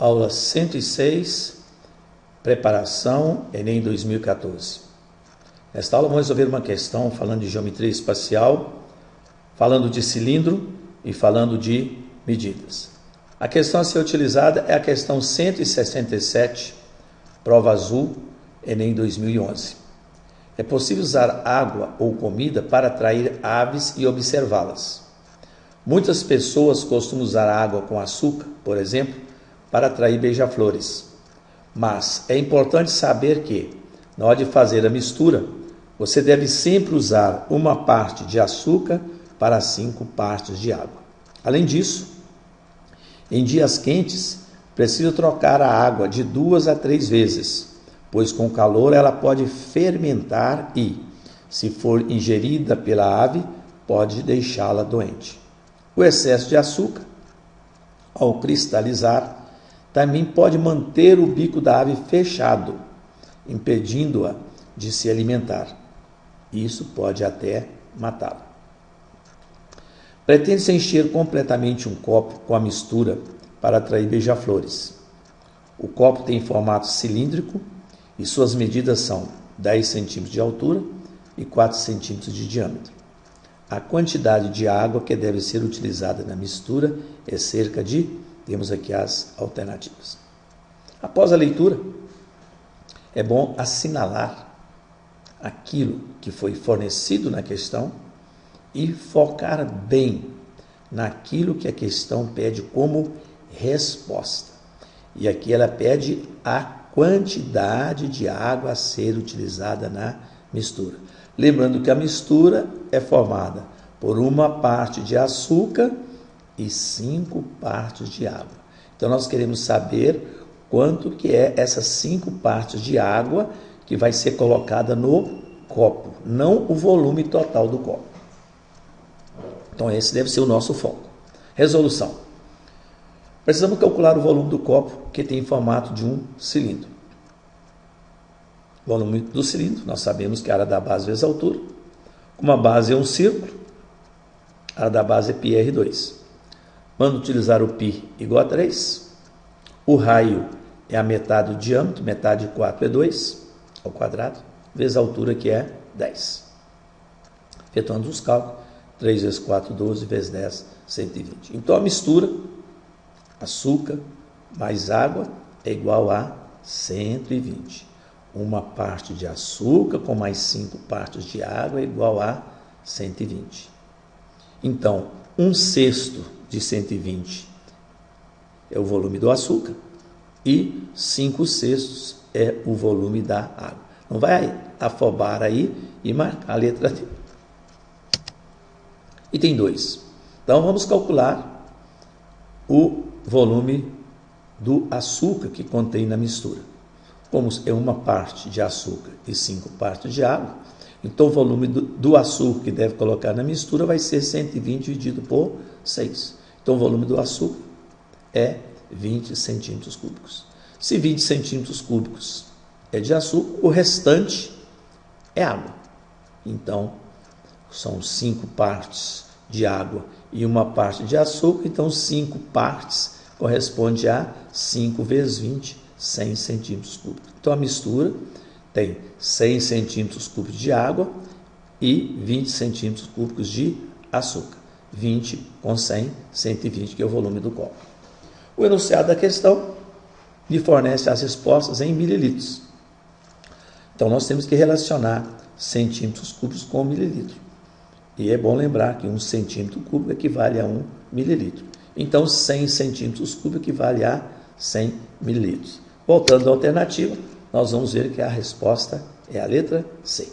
Aula 106, Preparação, Enem 2014. Nesta aula vamos resolver uma questão falando de geometria espacial, falando de cilindro e falando de medidas. A questão a ser utilizada é a questão 167, prova azul, Enem 2011. É possível usar água ou comida para atrair aves e observá-las. Muitas pessoas costumam usar água com açúcar, por exemplo, para atrair beija-flores. Mas é importante saber que, na hora de fazer a mistura, você deve sempre usar uma parte de açúcar para 5 partes de água. Além disso, em dias quentes, precisa trocar a água de 2 a 3 vezes, pois com o calor ela pode fermentar e, se for ingerida pela ave, pode deixá-la doente. O excesso de açúcar, ao cristalizar, também pode manter o bico da ave fechado, impedindo-a de se alimentar. Isso pode até matá-la. Pretende-se encher completamente um copo com a mistura para atrair beija-flores. O copo tem formato cilíndrico e suas medidas são 10 cm de altura e 4 cm de diâmetro. A quantidade de água que deve ser utilizada na mistura é cerca de, temos aqui as alternativas. Após a leitura, é bom assinalar aquilo que foi fornecido na questão e focar bem naquilo que a questão pede como resposta. E aqui ela pede a quantidade de água a ser utilizada na mistura. Lembrando que a mistura é formada por uma parte de açúcar e 5 partes de água. Então nós queremos saber quanto que é essas 5 partes de água que vai ser colocada no copo, não o volume total do copo. Então esse deve ser o nosso foco. Resolução. Precisamos calcular o volume do copo que tem formato de um cilindro. O volume do cilindro, nós sabemos que a área da base vezes a altura. Como a base é um círculo, a área da base é πr2. Vamos utilizar o π igual a 3. O raio é a metade do diâmetro, metade de 4 é 2 ao quadrado, vezes a altura que é 10. Efetuando os cálculos, 3 vezes 4, 12, vezes 10, 120. Então a mistura, açúcar mais água, é igual a 120. Uma parte de açúcar com mais 5 partes de água é igual a 120. Então, 1/6 de 120 é o volume do açúcar e 5/6 é o volume da água. Não vai afobar aí e marcar a letra D. Item 2. Então, vamos calcular o volume do açúcar que contém na mistura. Como é uma parte de açúcar e 5 partes de água, então o volume do açúcar que deve colocar na mistura vai ser 120 dividido por 6. Então o volume do açúcar é 20 centímetros cúbicos. Se 20 centímetros cúbicos é de açúcar, o restante é água. Então são 5 partes de água e uma parte de açúcar, então 5 partes corresponde a 5 vezes 20, 100 centímetros cúbicos. Então a mistura tem 100 centímetros cúbicos de água e 20 centímetros cúbicos de açúcar. 20 com 100, 120, que é o volume do copo. O enunciado da questão me fornece as respostas em mililitros. Então nós temos que relacionar centímetros cúbicos com mililitro. E é bom lembrar que 1 centímetro cúbico equivale a 1 mililitro. Então 100 centímetros cúbicos equivale a 100 mililitros. Voltando à alternativa, nós vamos ver que a resposta é a letra C.